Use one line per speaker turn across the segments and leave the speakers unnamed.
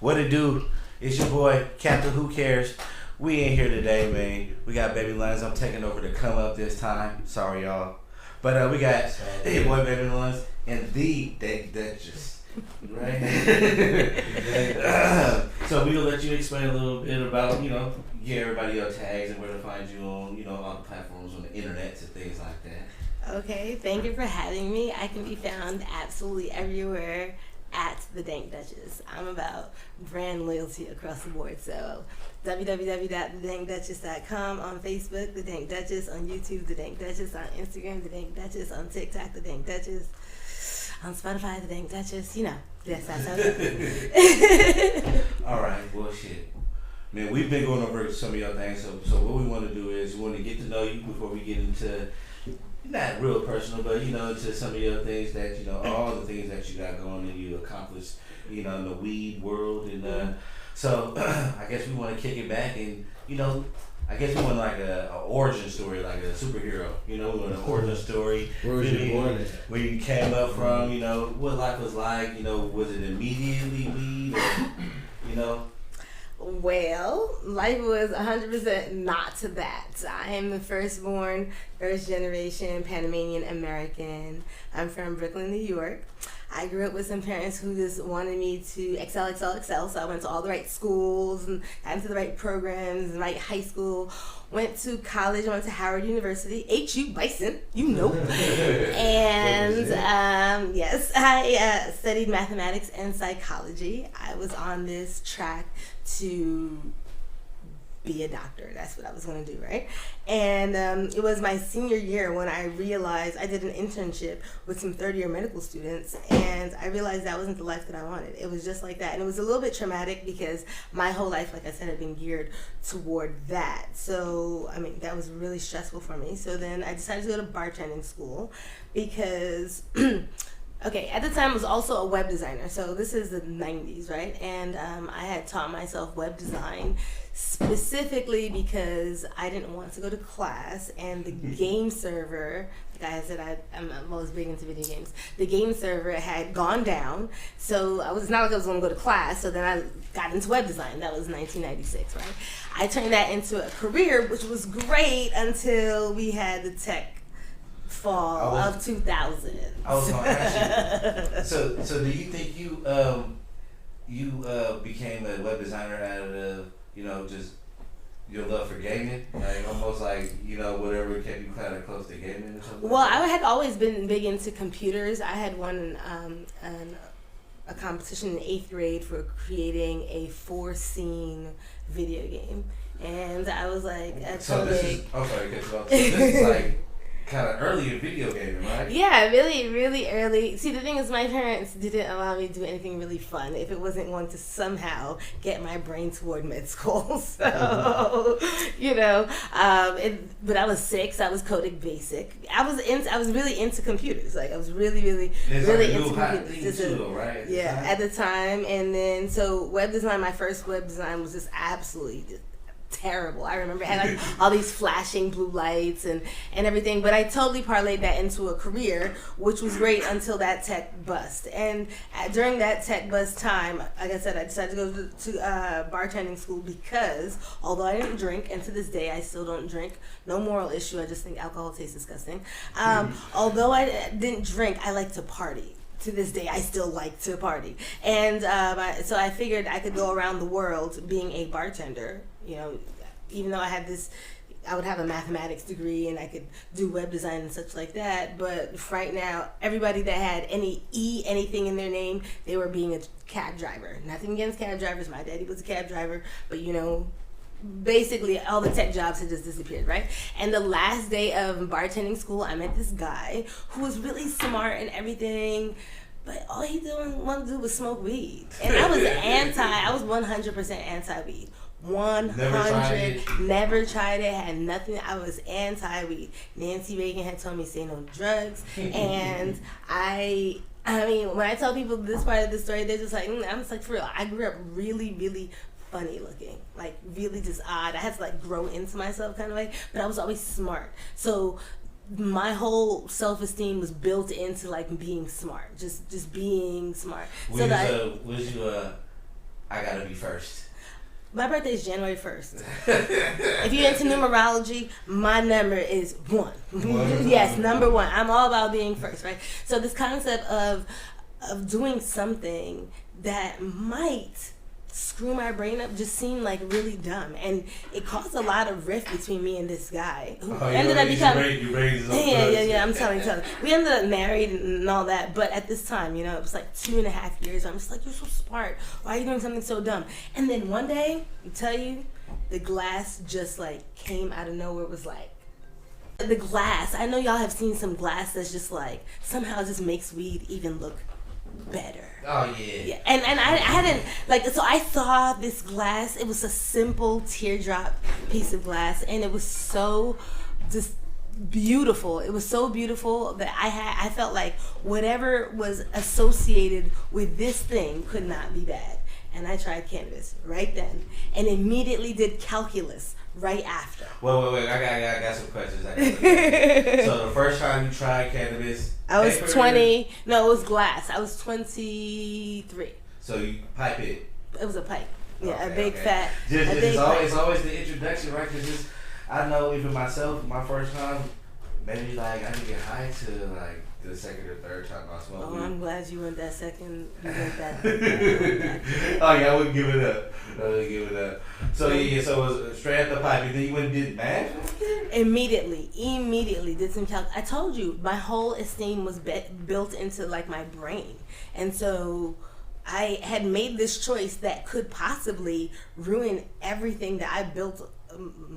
What it do? It's your boy, Captain Who Cares. We ain't here today, man. We got BabyLungz. I'm taking over to come up this time. Sorry, y'all. But we got your boy, BabyLungz, and the Dank Duchess. Right? So we'll let you explain a little bit about, get everybody your tags and where to find you on, all the platforms on the internet and things like that.
Okay, thank you for having me. I can be found absolutely everywhere at the Dank Duchess. I'm about brand loyalty across the board. So www.thedankduchess.com on Facebook, The Dank Duchess on YouTube, The Dank Duchess on Instagram, The Dank Duchess on TikTok, The Dank Duchess on Spotify, The Dank Duchess. That's how it is.
All right, well, shit. Man, we've been going over some of your things. So what we want to do is we want to get to know you before we get into not real personal, but into some of your things that all the things that you got going and you accomplished, in the weed world, and so I guess we want to kick it back and I guess we want like a origin story, like a superhero. We want an origin story.
Where was you born at?
Where you came up from? What life was like. Was it immediately weed, or
Well, life was 100% not to that. I am the firstborn, first generation Panamanian American. I'm from Brooklyn, New York. I grew up with some parents who just wanted me to excel. So I went to all the right schools and got into the right programs, the right high school. Went to college, I went to Howard University, HU Bison, And yes, I studied mathematics and psychology. I was on this track to be a doctor. That's what I was going to do, right? And it was my senior year when I realized I did an internship with some third-year medical students, and I realized that wasn't the life that I wanted. It was just like that, and it was a little bit traumatic because my whole life, like I said, had been geared toward that. So, that was really stressful for me. So then I decided to go to bartending school because okay, at the time I was also a web designer. So this is the 90s, right? And I had taught myself web design specifically because I didn't want to go to class, and the game server, like I said, I'm always big into video games. The game server had gone down, so it's not like I was going to go to class. So then I got into web design. That was 1996, right? I turned that into a career, which was great until we had the tech fall of 2000.
I was going to ask you. So do you think you became a web designer out of just your love for gaming, like almost like whatever kept you kind of close to gaming or something?
Well, I had always been big into computers. I had won a competition in 8th grade for creating a 4-scene video game, and I was like,
so this is like kind of early in video gaming, right?
Yeah, really, really early. See, the thing is, my parents didn't allow me to do anything really fun if it wasn't going to somehow get my brain toward med school. So, but I was 6. I was coding basic. I was really into computers. Like I was really into computers.
Right?
At the time, and then so web design. My first web design was just absolutely terrible. I remember it had like all these flashing blue lights and everything, but I totally parlayed that into a career, which was great until that tech bust. And during that tech bust time, like I said, I decided to go to bartending school because although I didn't drink, and to this day I still don't drink, no moral issue, I just think alcohol tastes disgusting. Although I didn't drink, I like to party. To this day, I still like to party. And so I figured I could go around the world being a bartender. Even though I would have a mathematics degree and I could do web design and such like that. But right now, everybody that had anything in their name, they were being a cab driver. Nothing against cab drivers. My daddy was a cab driver, but basically all the tech jobs had just disappeared, right? And the last day of bartending school, I met this guy who was really smart and everything, but all he wanted to do was smoke weed. And I was I was 100% anti-weed. 100. Never tried it, had nothing. I was anti-weed. Nancy Reagan had told me say no drugs. And I mean, when I tell people this part of the story, they're just like, I'm just like, for real. I grew up really, really funny looking, like really just odd. I had to like grow into myself kind of way, but I was always smart. So my whole self-esteem was built into like being smart, just being smart.
I gotta be first.
My birthday is January 1st. If you're into numerology, my number is 1. Yes, number 1. I'm all about being first, right? So this concept of doing something that might screw my brain up just seemed like really dumb, and it caused a lot of rift between me and this guy who ended up becoming yeah I'm telling you, we ended up married and all that, but at this time, you know, it was like 2.5 years. I'm just like, you're so smart, why are you doing something so dumb? And then one day, I tell you, the glass just like came out of nowhere. It was like the glass, I know y'all have seen some glass that's just like somehow just makes weed even look better.
Oh yeah.
And I hadn't, like, so I saw this glass. It was a simple teardrop piece of glass, and it was so just beautiful. It was so beautiful that I felt like whatever was associated with this thing could not be bad. And I tried cannabis right then, and immediately did calculus right after.
Wait. I got some questions. So the first time you tried cannabis,
I was 20. No, it was glass. I was 23.
So you pipe it.
It was a pipe. Yeah,
okay,
a big fat.
It's always the introduction, right? Because I know even myself, my first time, maybe like I didn't get high to like the second or third time I smoked weed.
I'm glad you went that second. You went that.
Oh yeah, I wouldn't give it up. So yeah, so it was straight up the pipe, and then you went and did math?
Immediately did some calc. I told you, my whole esteem was built into like my brain, and so I had made this choice that could possibly ruin everything that I built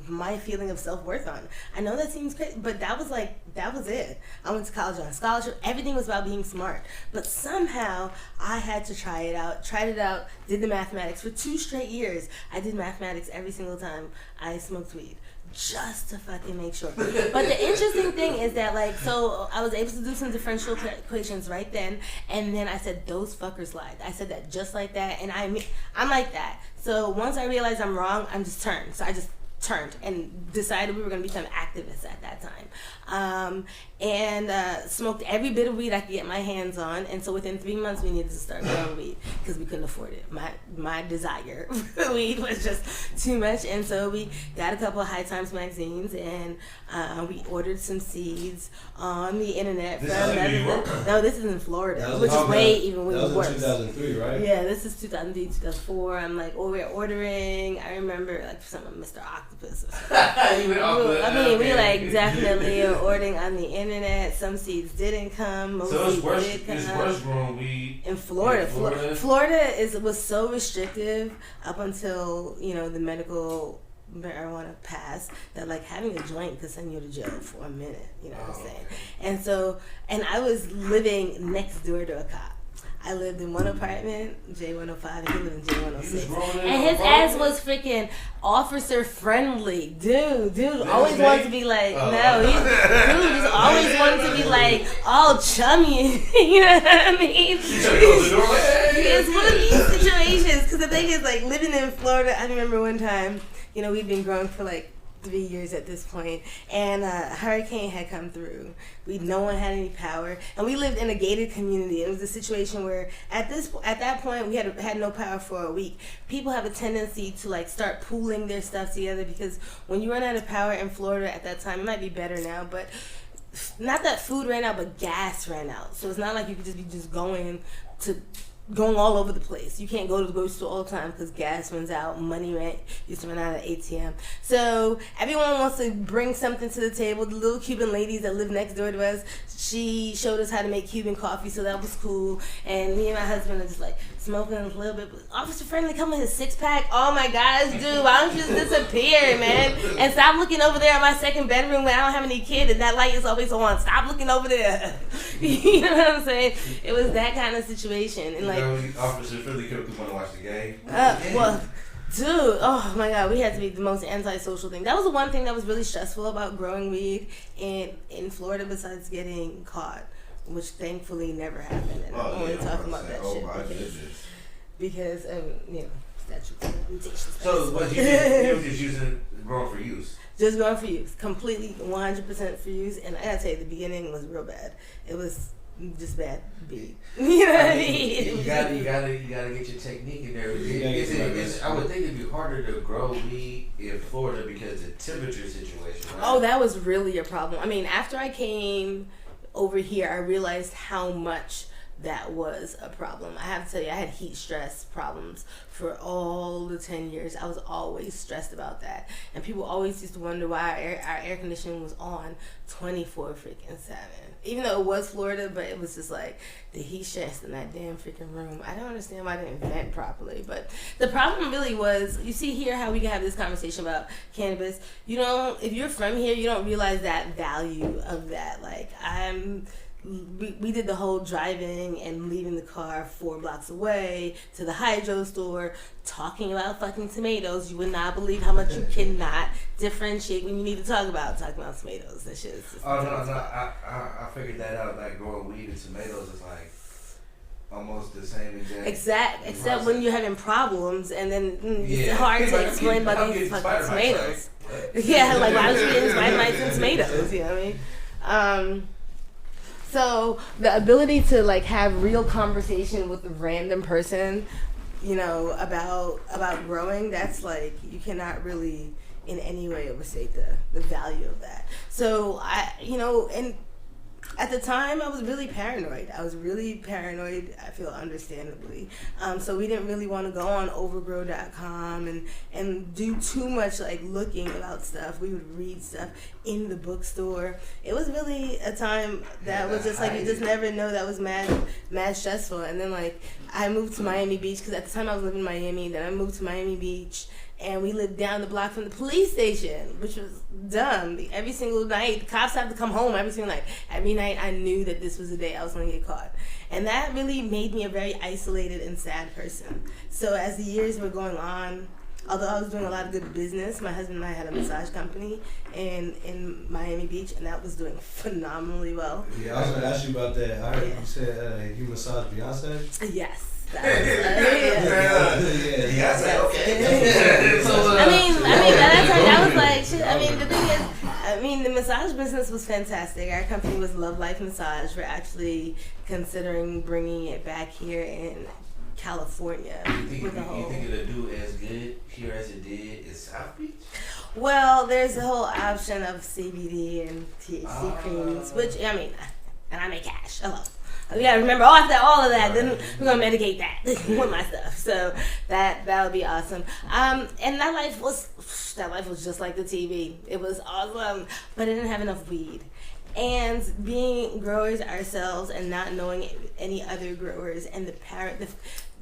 my feeling of self-worth on. I know that seems crazy, but that was it. I went to college on a scholarship. Everything was about being smart, but somehow I had to tried it out, did the mathematics for 2 straight years. I did mathematics every single time I smoked weed, just to fucking make sure. But the interesting thing is that, like, so I was able to do some differential equations right then, and then I said, those fuckers lied. I said that just like that, and I'm like that. So once I realized I'm wrong, I'm just turned. So I just turned and decided we were going to become activists at that time, and smoked every bit of weed I could get my hands on. And so within 3 months we needed to start growing weed because we couldn't afford it. My desire for weed was just too much, and so we got a couple of High Times magazines, and we ordered some seeds on the internet. No, this is in Florida, which is way even worse.
That was in 2003, right?
Yeah, this is 2003, 2004. I'm like, we're ordering. I remember like some of Mr. Octopus or something. We like definitely are ordering on the internet. Some seeds didn't come. Most
so
seeds did come.
It's worse growing weed
in Florida. Florida was so restrictive up until, you know, the medical marijuana passed, that like having a joint could send you to jail for a minute. You know what I'm saying? And so, and I was living next door to a cop. I lived in one apartment, J105, and he lived in J106. And his ass was freaking officer friendly. Dude always wanted to be like, dude just always wanted to be like all chummy. You know what I mean? It's one of these situations, because the thing is, like, living in Florida, I remember one time, you know, we'd been growing for like 3 years at this point, and a hurricane had come through. No one had any power, and we lived in a gated community. It was a situation where at that point we had no power for a week. People have a tendency to like start pooling their stuff together, because when you run out of power in Florida at that time, it might be better now, but not that food ran out, but gas ran out. So it's not like you could just be going all over the place. You can't go to the grocery store all the time because gas runs out, money used to run out at ATM. So everyone wants to bring something to the table. The little Cuban ladies that live next door to us, she showed us how to make Cuban coffee, so that was cool. And me and my husband are just like smoking a little bit. Officer Friendly come with his 6-pack. Oh my gosh, dude, why don't you just disappear, man? And stop looking over there in my second bedroom when I don't have any kid and that light is always on. Stop looking over there. You know what I'm saying? It was that kind of situation. And like,
Officer Friendly could want to watch the game.
Well, dude, oh my God, we had to be the most antisocial thing. That was the one thing that was really stressful about growing weed in Florida, besides getting caught, which thankfully never happened. And I'm only talking about that shit because you know, statute of limitations.
So, but you were just using growing for use.
Just growing for use, completely 100% for use. And I gotta tell you, the beginning was real bad. It was just bad beat. You know what I mean?
You gotta get your technique in there. I would think it'd be harder to grow weed in Florida because the temperature situation. Right?
Oh, that was really a problem. I mean, after I came over here, I realized how much that was a problem. I have to tell you, I had heat stress problems for all the 10 years. I was always stressed about that. And people always used to wonder why our air conditioning was on 24/7. Even though it was Florida, but it was just like the heat stress in that damn freaking room. I don't understand why I didn't vent properly. But the problem really was, you see here how we can have this conversation about cannabis. You know, if you're from here, you don't realize that value of that. Like, we did the whole driving and leaving the car 4 blocks away to the hydro store, talking about fucking tomatoes. You would not believe how much you cannot differentiate when you need to talking about tomatoes. That shit is just
I figured that out. Like, growing weed and tomatoes is like almost the same exact
except when you're having problems, and then it's hard to explain about these fucking tomatoes. Yeah, like, why was you getting spider mites and tomatoes? You know what I mean? So the ability to like have real conversation with a random person, you know, about growing, that's like, you cannot really in any way overstate the value of that. So and at the time I was really paranoid. I feel understandably. So we didn't really want to go on overgrow.com and do too much like looking about stuff. We would read stuff in the bookstore. It was really a time that was just like, you just never know, that was mad stressful. And then like I moved to Miami Beach, because at the time I was living in Miami. Then I moved to Miami Beach, and we lived down the block from the police station, which was dumb. Every single night, the cops have to come home every single night. Every night I knew that this was the day I was going to get caught. And that really made me a very isolated and sad person. So as the years were going on, although I was doing a lot of good business, my husband and I had a massage company in Miami Beach, and that was doing phenomenally well.
Yeah, I was going to ask you about that. I heard you said you massaged Beyonce?
Yes.
Okay.
That was like shit. I mean, the thing is, the massage business was fantastic. Our company was Love Life Massage. We're actually considering bringing it back here in California.
You think it'll do as good here as it did in South Beach?
Well, there's a whole option of CBD and THC creams, which, I mean, and I make cash. Hello. We gotta remember after all of that, then we're gonna medicate that with my stuff. So that would be awesome. And that life was just like the TV. It was awesome, but it didn't have enough weed. And being growers ourselves and not knowing any other growers, and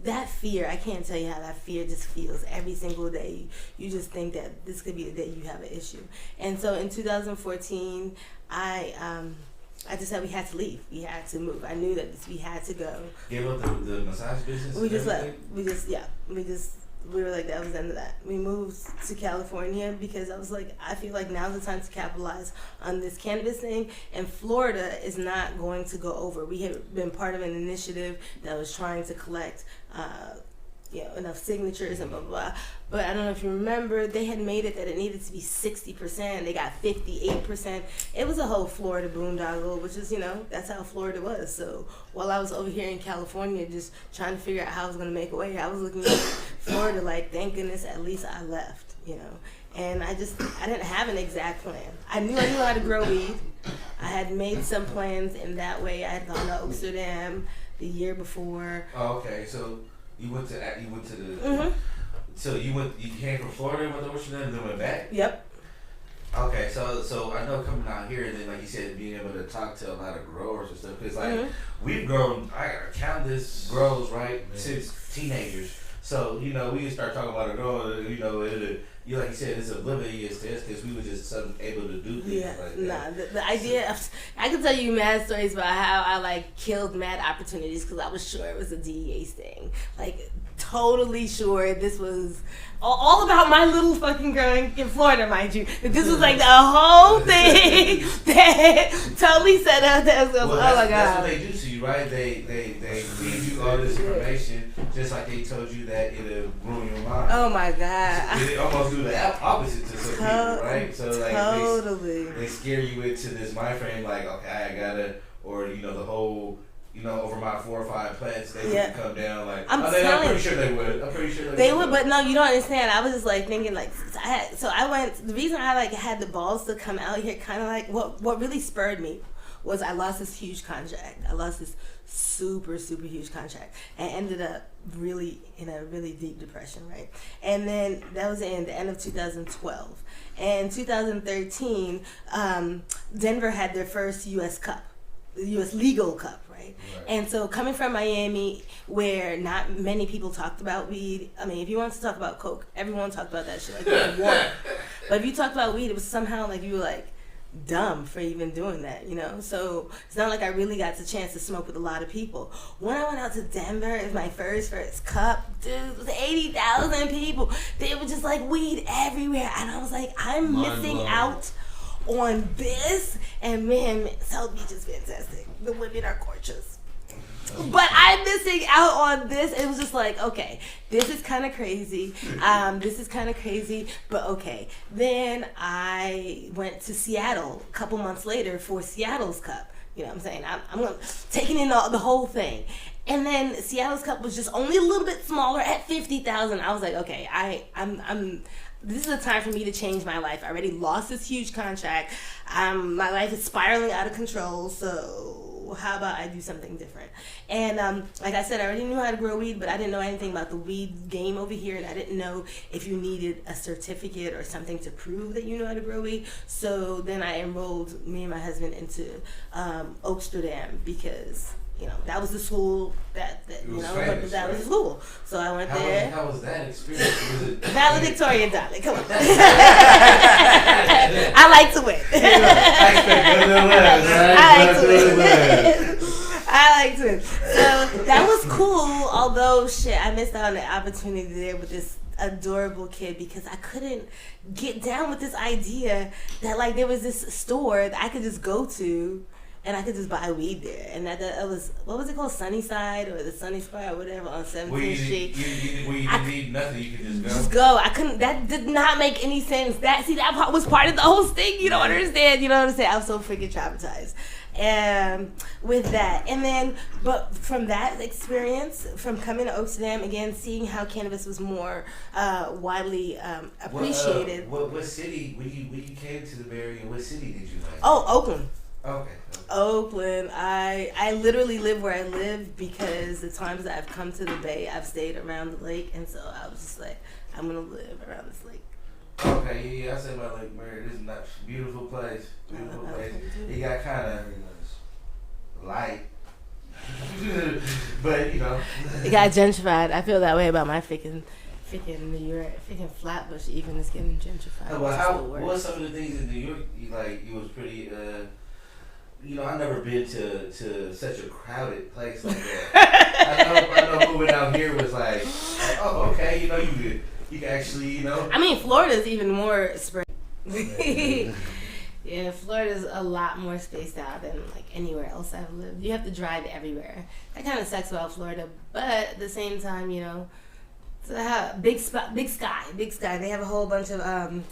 that fear, I can't tell you how that fear just feels every single day. You just think that this could be the day you have an issue. And so in 2014, I just said we had to leave. We had to move. I knew that we had to go.
Give up the massage business?
We just left. We were like, that was the end of that. We moved to California because I was like, I feel like now's the time to capitalize on this cannabis thing. And Florida is not going to go over. We had been part of an initiative that was trying to collect enough signatures and blah, blah, blah. But I don't know if you remember, they had made it that it needed to be 60%. They got 58%. It was a whole Florida boondoggle, which is, that's how Florida was. So while I was over here in California just trying to figure out how I was going to make a way, I was looking at Florida like, thank goodness at least I left, And I didn't have an exact plan. I knew how to grow weed. I had made some plans in that way. I had gone to Oaksterdam the year before.
Oh, okay. So you went to the. Mm-hmm. So you came from Florida and went to Oaksterdam and then went back?
Yep.
Okay, so I know coming out here and then, like you said, being able to talk to a lot of growers and stuff, because we've grown, countless grows, right, since teenagers. So, we start talking about it growing, like you said, it's oblivious to us because we were just able to do things like that.
The idea of, I can tell you mad stories about how I killed mad opportunities because I was sure it was a DEA thing. Totally sure this was all about my little fucking growing in Florida, mind you. This was the whole thing that totally set up. Oh my God.
That's what they do to you, right? They feed you all this information just like they told you that it'll ruin your mind.
Oh my God.
They almost do the opposite to some people, right? So
totally.
They scare you into this mind frame okay, I gotta, or the whole over my 4 or 5 plants, they would come down like.
I'm
pretty sure they would. I'm pretty sure
they would. But no, you don't understand. I was just like thinking like I went. The reason I like had the balls to come out here, kind of like what really spurred me was I lost this huge contract. I lost this super huge contract and ended up really in a really deep depression, right? And then that was in the end of 2012. And 2013, Denver had their first U.S. Cup, the U.S. Legal Cup, right? And so coming from Miami, where not many people talked about weed, I mean, if you want to talk about coke, everyone talked about that shit like you had water. But if you talked about weed, it was somehow like you were like dumb for even doing that, So it's not like I really got the chance to smoke with a lot of people. When I went out to Denver, it was my first cup, dude, it was 80,000 people. They were just like weed everywhere, and I was like, I'm missing out on this. And man, South Beach is fantastic. The women are gorgeous. But I'm missing out on this. It was just like, okay, this is kind of crazy. But okay. Then I went to Seattle a couple months later for Seattle's Cup. You know what I'm saying? I'm taking in the whole thing. And then Seattle's Cup was just only a little bit smaller at 50,000. I was like, okay, I'm this is a time for me to change my life. I already lost this huge contract. My life is spiraling out of control, so how about I do something different? And like I said, I already knew how to grow weed, but I didn't know anything about the weed game over here, and I didn't know if you needed a certificate or something to prove that you know how to grow weed. So then I enrolled me and my husband into Oaksterdam because that was the school that
famous,
that was the school. So I went there.
How was that experience? Was it
valedictorian, darling. Come on. I like to win. I like to win. So that was cool. Although I missed out on the opportunity there with this adorable kid because I couldn't get down with this idea that like there was this store that I could just go to and I could just buy weed there. And that was, what was it called? Sunnyside or the Sunny Spot or whatever on 17th Street.
You didn't need nothing, you could
just go. I couldn't, that did not make any sense. That part was part of the whole thing. You don't understand. I was so freaking traumatized. With that. And then, but from that experience, from coming to Oaksterdam, again, seeing how cannabis was more widely appreciated.
What city, when you came to the Bay Area, what city did you like?
Oh, Oakland.
Okay.
Oakland. I literally live where I live because the times that I've come to the Bay, I've stayed around the lake, and so I was just like, I'm gonna live around this lake.
Okay, yeah, I said about Lake Mary. This is not beautiful place. Beautiful place. It got kind of light, but
it got gentrified. I feel that way about my freaking New York, freaking Flatbush. Even is getting gentrified.
Well, what were some of the things in New York you was pretty? I've never been to such a crowded place like that. I know moving out here was like, oh, okay, you can actually, I
mean, Florida's even more spread. Yeah, Florida's a lot more spaced out than like anywhere else I've lived. You have to drive everywhere. That kind of sucks about Florida, but at the same time, big sky. They have a whole bunch of.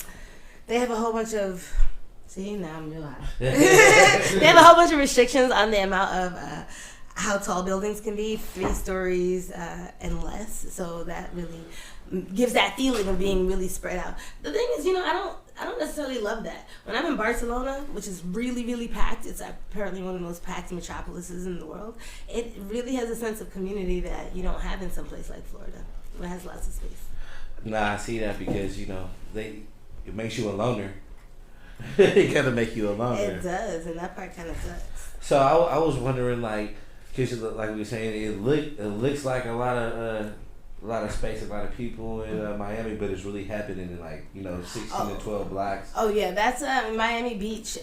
See, now I'm real high. They have a whole bunch of restrictions on the amount of how tall buildings can be, 3 stories and less. So that really gives that feeling of being really spread out. The thing is, I don't necessarily love that. When I'm in Barcelona, which is really, really packed, it's apparently one of the most packed metropolises in the world, it really has a sense of community that you don't have in some place like Florida. It has lots of space.
Nah, I see that because, it makes you a loner. It kind of make you a loner.
It does, and that part kind of sucks.
So I was wondering, because like we were saying, it looks like a lot of space, a lot of people in Miami, but it's really happening in 16 to 12 blocks.
Oh yeah, that's Miami Beach.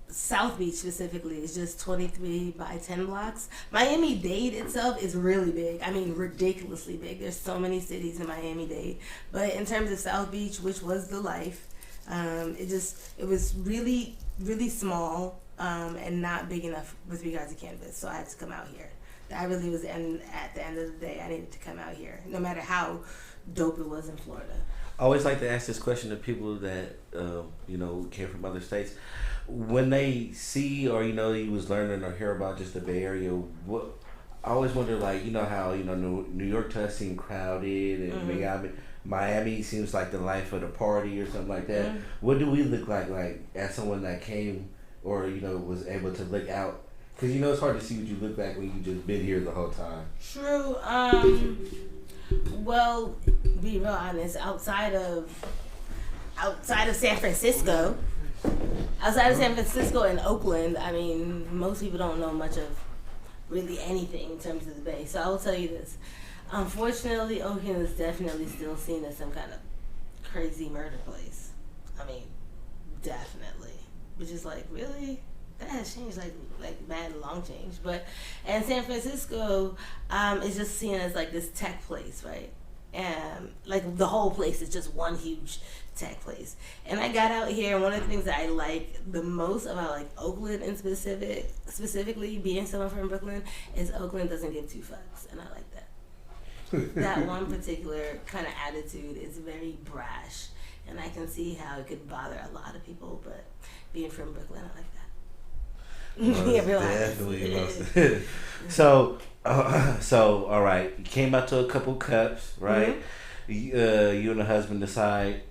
South Beach specifically is just 23 by 10 blocks. Miami-Dade itself is really big. I mean, ridiculously big. There's so many cities in Miami-Dade. But in terms of South Beach, which was the life, it was really, really small and not big enough with regards to cannabis. So I had to come out here. I really was at the end of the day, I needed to come out here, no matter how dope it was in Florida.
I always like to ask this question to people that came from other states. When they see or you was learning or hear about just the Bay Area, what I always wonder, like, how New York to us seem crowded and Miami seems like the life of the party or something like that. What do we look like as someone that came or was able to look out? Because it's hard to see what you look like when you just been here the whole time.
True. Well, be real honest. Outside of San Francisco, and Oakland, I mean, most people don't know much of really anything in terms of the Bay. So I will tell you this. Unfortunately, Oakland is definitely still seen as some kind of crazy murder place. I mean, definitely. Which is like, really? That has changed, like mad long change. And San Francisco is just seen as like this tech place, right? And like the whole place is just one huge tech place. And I got out here, and one of the things that I like the most about like Oakland in specifically being someone from Brooklyn, is Oakland doesn't give two fucks, and I like that. That one particular kind of attitude is very brash, and I can see how it could bother a lot of people, but being from Brooklyn, I like that. Yeah, real
definitely. So all right, you came out to a couple cups, right? Mm-hmm. You and the husband decide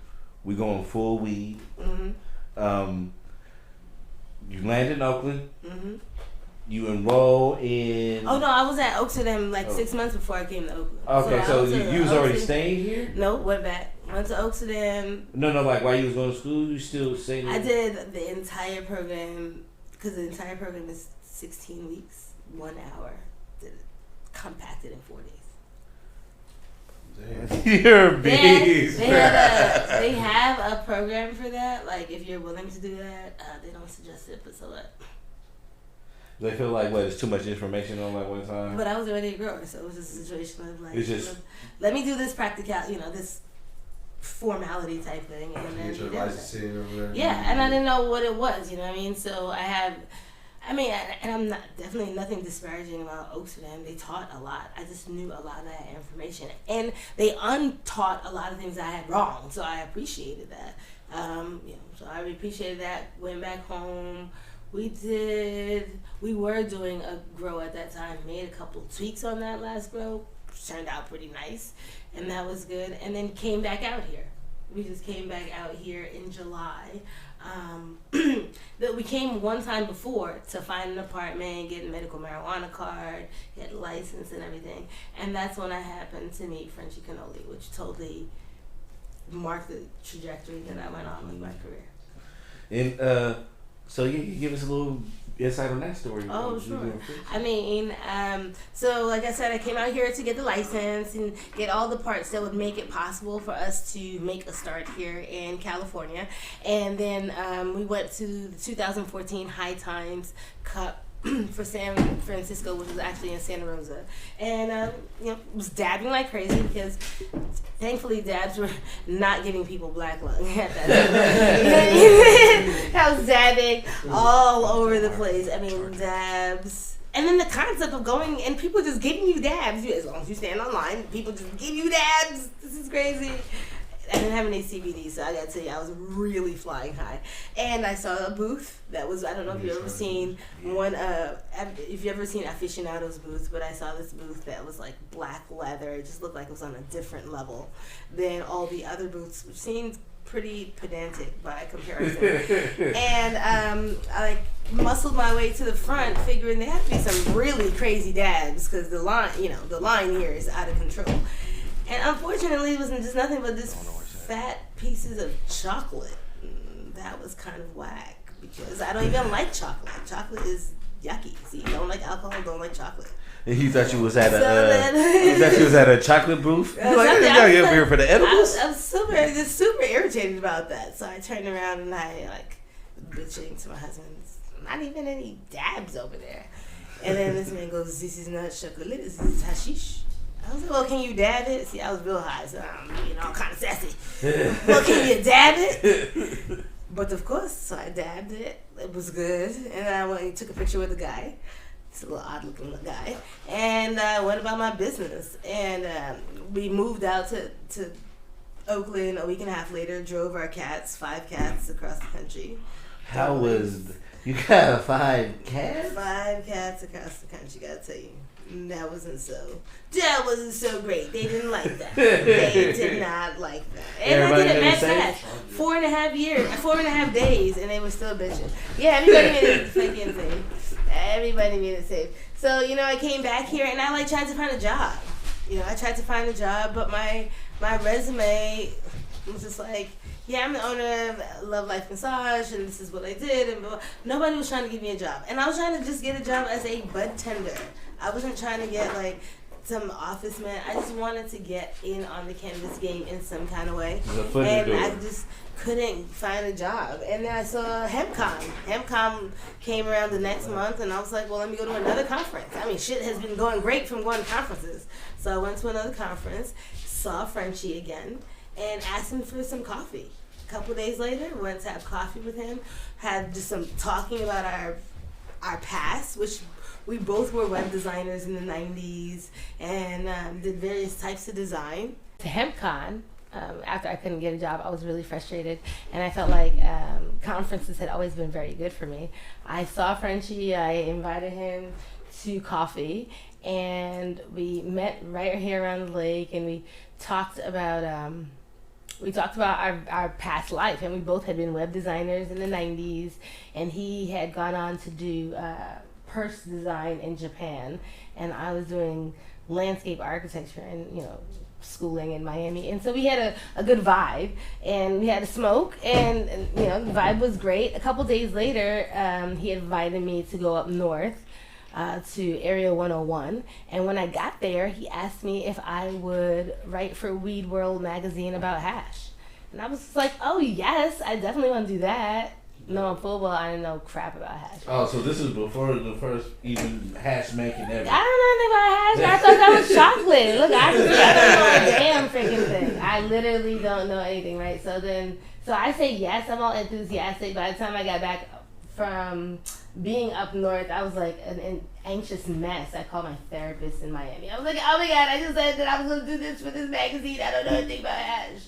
we going full weed. Mm-hmm. You land in Oakland. Mm-hmm. You enroll in...
Oh, no, I was at Oaksterdam 6 months before I came to Oakland.
Okay, so you was already staying here?
No, went back. Went to Oaksterdam.
No, like while you was going to school, you still stayed there?
I did the entire program, because the entire program is 16 weeks, 1 hour. Did it compacted in 4 days.
Damn. You're a beast.
They have a program for that. Like, if you're willing to do that, they don't suggest it, but so what?
They feel like, it's too much information on one time?
But I was already a grower, so it was just a situation of like,
it's just,
let me do this this formality type thing. And then
your licensing or whatever.
Yeah, and I didn't know what it was, you know what I mean? So and I'm not definitely nothing disparaging about Oaksterdam. They taught a lot. I just knew a lot of that information, and they untaught a lot of things I had wrong. So I appreciated that. So I appreciated that. Went back home. We were doing a grow at that time. Made a couple tweaks on that last grow. Turned out pretty nice, and that was good. And then came back out here. We just came back out here in July. That we came one time before to find an apartment, get a medical marijuana card, get a license and everything. And that's when I happened to meet Frenchie Cannoli, which totally marked the trajectory that I went on with my career.
And so you give us a little insight on that story.
Oh, sure. I mean, so like I said, I came out here to get the license and get all the parts that would make it possible for us to make a start here in California. And then we went to the 2014 High Times Cup for San Francisco, which was actually in Santa Rosa. And, was dabbing like crazy because thankfully dabs were not giving people black lung at that time. I was dabbing all over the place. I mean, dabs. And then the concept of going and people just giving you dabs. As long as you stand online, people just give you dabs. This is crazy. I didn't have any CBD, so I gotta tell you, I was really flying high. And I saw a booth that was, I don't know if you've ever seen one, if you've ever seen Aficionado's booth, but I saw this booth that was like black leather. It just looked like it was on a different level than all the other booths, which seemed pretty pedantic by comparison. And I muscled my way to the front, figuring there had to be some really crazy dabs because the line here is out of control. And unfortunately, it was just nothing but this fat pieces of chocolate. That was kind of whack because I don't even like chocolate. Chocolate is yucky. See, don't like alcohol, don't like chocolate.
And you thought you was at a chocolate booth? You like, you're here for the edibles?
I was super irritated about that. So I turned around and I bitching to my husband, not even any dabs over there. And then this man goes, "This is not chocolate, this is hashish." I was like, "Well, can you dab it?" See, I was real high, so I'm kind of sassy. "Well, can you dab it?" But of course, so I dabbed it. It was good, and I went and took a picture with the guy. It's a little odd-looking guy, and I went about my business. And we moved out to Oakland. A week and a half later, drove our cats, 5 cats, across the country.
How was you got 5 cats?
5 cats across the country. Gotta tell you, that wasn't so great. They didn't like that. They did not like that. And
Everybody
I did it mad
safe?
fast. 4.5 days, and they were still bitching. Yeah, everybody made it fucking safe. Everybody made it safe. So, you know, I came back here and I like tried to find a job. You know, I tried to find a job, but my resume was just like, yeah, I'm the owner of Love Life Massage, and this is what I did, and blah, blah. Nobody was trying to give me a job. And I was trying to just get a job as a bud tender. I wasn't trying to get, like, some office man. I just wanted to get in on the cannabis game in some kind of way. And I just couldn't find a job. And then I saw HempCon. HempCon came around the next month, and I was like, well, let me go to another conference. I mean, shit has been going great from going to conferences. So I went to another conference, saw Frenchie again, and asked him for some coffee. A couple days later, went to have coffee with him, had just some talking about our past, which we both were web designers in the 90s and did various types of design. To HempCon, after I couldn't get a job, I was really frustrated, and I felt like conferences had always been very good for me. I saw Frenchie, I invited him to coffee, and we met right here around the lake, and we talked about our past life, and we both had been web designers in the 90s, and he had gone on to do purse design in Japan, and I was doing landscape architecture and, you know, schooling in Miami. And so we had a good vibe, and we had a smoke, and you know, the vibe was great. A couple days later, he invited me to go up north to Area 101, and when I got there, he asked me if I would write for Weed World magazine about hash. And I was just like, oh yes, I definitely want to do that. No, full well, I didn't know crap about hash.
Oh, so this is before the first even hash making ever.
I don't know anything about hash. I thought that was chocolate. Look, I don't know a damn freaking thing. I literally don't know anything, right? So I say yes, I'm all enthusiastic. By the time I got back from being up north, I was like an anxious mess. I called my therapist in Miami. I was like, oh my God, I just said that I was going to do this for this magazine. I don't know anything about hash.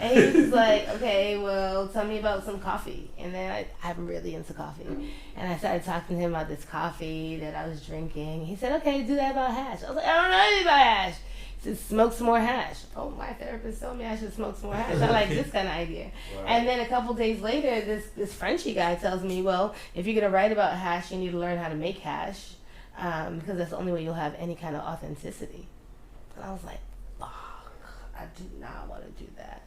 And he was like, okay, well, tell me about some coffee. And then I'm really into coffee. And I started talking to him about this coffee that I was drinking. He said, okay, do that about hash. I was like, I don't know anything about hash. He said, smoke some more hash. Oh, my therapist told me I should smoke some more hash. I like this kind of idea. Wow. And then a couple days later, this Frenchie guy tells me, well, if you're going to write about hash, you need to learn how to make hash, because that's the only way you'll have any kind of authenticity. And I was like, fuck, I do not want to do that.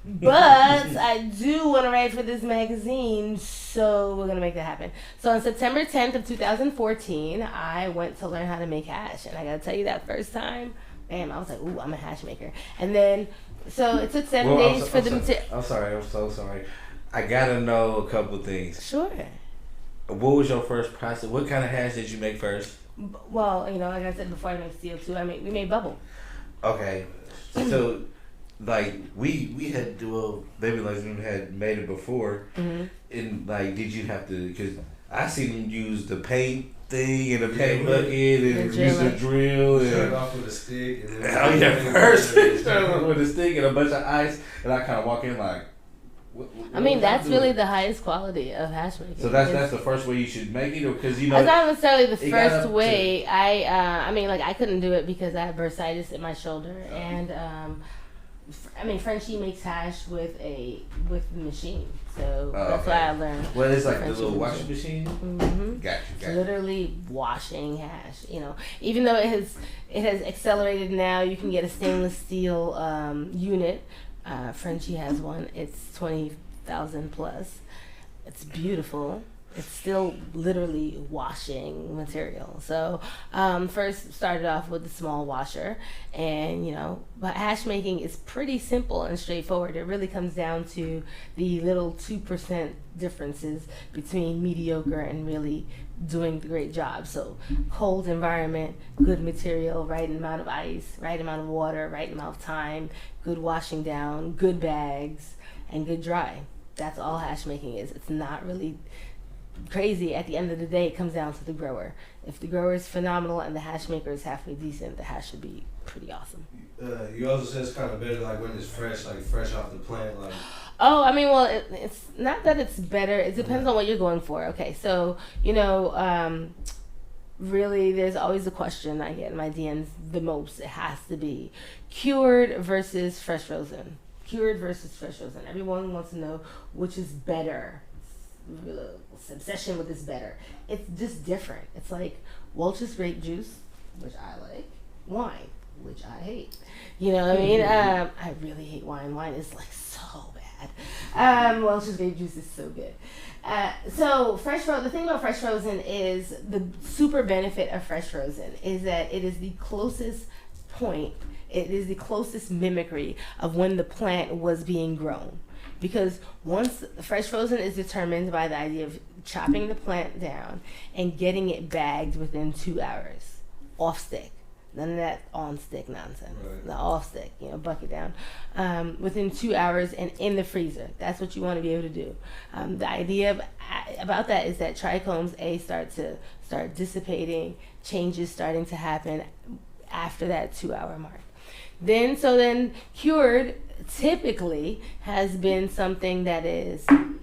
But I do want to write for this magazine, so we're going to make that happen. So on September 10th of 2014, I went to learn how to make hash. And I got to tell you, that first time, bam, I was like, ooh, I'm a hash maker. And then, so it took 7 days for them to...
I'm sorry, I'm so sorry. I got to know a couple things.
Sure.
What was your first process? What kind of hash did you make first?
Well, you know, like I said before, I made CO2. We made bubble.
Okay. So... like we had BabyLungz510 had made it before, and like, did you have to? Because I seen them use the paint thing and the paint bucket and use the drill and
start off with a stick. And then
oh yeah, first start off with a stick and a bunch of ice, and I kind of walk in like.
I mean, that's really the highest quality of hash making.
So that's the first way you should make it, because you know.
That's not necessarily the first way. I mean, like, I couldn't do it because I had bursitis in my shoulder, and I mean, Frenchie makes hash with the machine, so that's why I learned.
Well, it's like the little washing machine.
Mm-hmm.
Got you.
Literally washing hash. You know, even though it has accelerated now, you can get a stainless steel unit. Frenchie has one. It's 20,000 plus. It's beautiful. It's still literally washing material. So first started off with the small washer, and you know, but hash making is pretty simple and straightforward. It really comes down to the little 2% differences between mediocre and really doing the great job. So cold environment, good material, right amount of ice, right amount of water, right amount of time, good washing down, good bags, and good dry. That's all hash making is. It's not really crazy, at the end of the day, it comes down to the grower. If the grower is phenomenal and the hash maker is halfway decent, the hash should be pretty awesome.
You also said it's kind of better like when it's fresh, like fresh off the plant, like.
Oh, I mean, well, it's not that it's better. It depends on what you're going for. Okay, so, you know, really, there's always a question I get in my DMs the most. It has to be cured versus fresh frozen. Cured versus fresh frozen. Everyone wants to know which is better. It's obsession with is better. It's just different. It's like Welch's grape juice, which I like, wine, which I hate. You know what I mean? I really hate wine. Wine is like so bad. Welch's grape juice is so good. So fresh frozen. The thing about fresh frozen is the super benefit of fresh frozen is that it is the closest point. It is the closest mimicry of when the plant was being grown. Because once fresh frozen is determined by the idea of chopping the plant down and getting it bagged within 2 hours, off stick. None of that on stick nonsense.
Right.
The off stick, you know, bucket down. Within 2 hours and in the freezer. That's what you want to be able to do. The idea about that is that trichomes start dissipating, changes starting to happen after that 2 hour mark. Then cured typically has been something that is some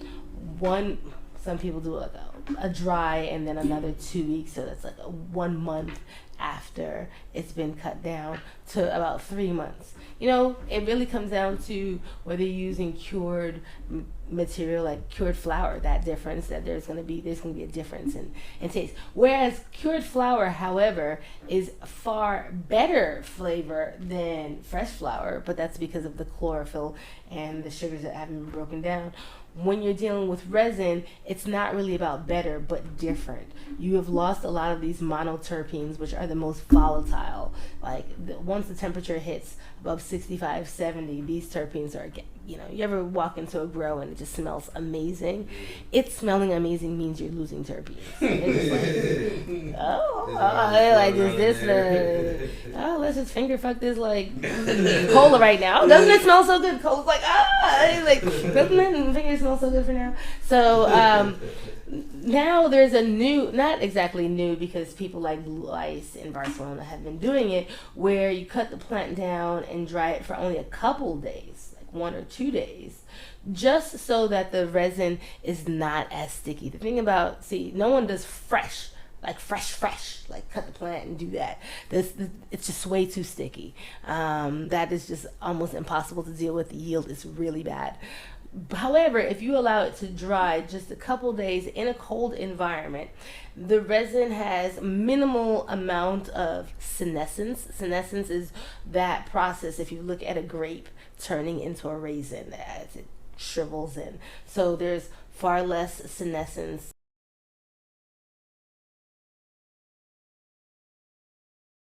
people do like a dry and then another 2 weeks, so that's like a 1 month after it's been cut down to about 3 months. You know, it really comes down to whether you're using cured material like cured flour, that difference that there's going to be a difference in taste. Whereas cured flour, however, is far better flavor than fresh flour, but that's because of the chlorophyll and the sugars that haven't been broken down. When you're dealing with resin, it's not really about better, but different. You have lost a lot of these monoterpenes, which are the most volatile. Like once the temperature hits above 65, 70, these terpenes are, you know, you ever walk into a grow and it just smells amazing? It smelling amazing means you're losing terpenes. It's like, let's just finger fuck this like cola right now. Doesn't it smell so good? Cola's like, doesn't it finger smell so good for now? So now there's a new, not exactly new because people like Blue Ice in Barcelona have been doing it, where you cut the plant down and dry it for only a couple days, like 1 or 2 days, just so that the resin is not as sticky. The thing about, no one does fresh, like fresh, like cut the plant and do that. It's just way too sticky. That is just almost impossible to deal with. The yield is really bad. However, if you allow it to dry just a couple days in a cold environment, the resin has minimal amount of senescence. Senescence is that process, if you look at a grape turning into a raisin, as it shrivels in. So there's far less senescence